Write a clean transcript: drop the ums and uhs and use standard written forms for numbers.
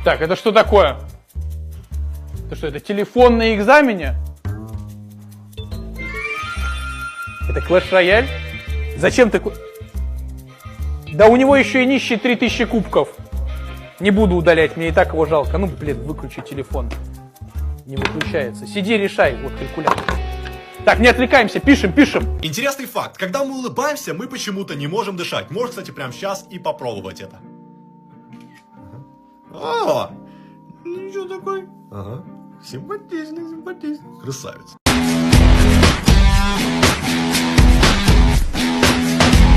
Так, это что такое? Это что, это телефон на экзамене? Это Clash Royale? Зачем ты... Да у него еще и нищие 3000 кубков. Не буду удалять, мне и так его жалко. Ну, блин, выключи телефон. Не выключается. Сиди, решай. Вот калькулятор. Так, не отвлекаемся, пишем. Интересный факт. Когда мы улыбаемся, мы почему-то не можем дышать. Можешь, кстати, прямо сейчас и попробовать это. О, ничего такой. Ага. Симпатичный. Красавец.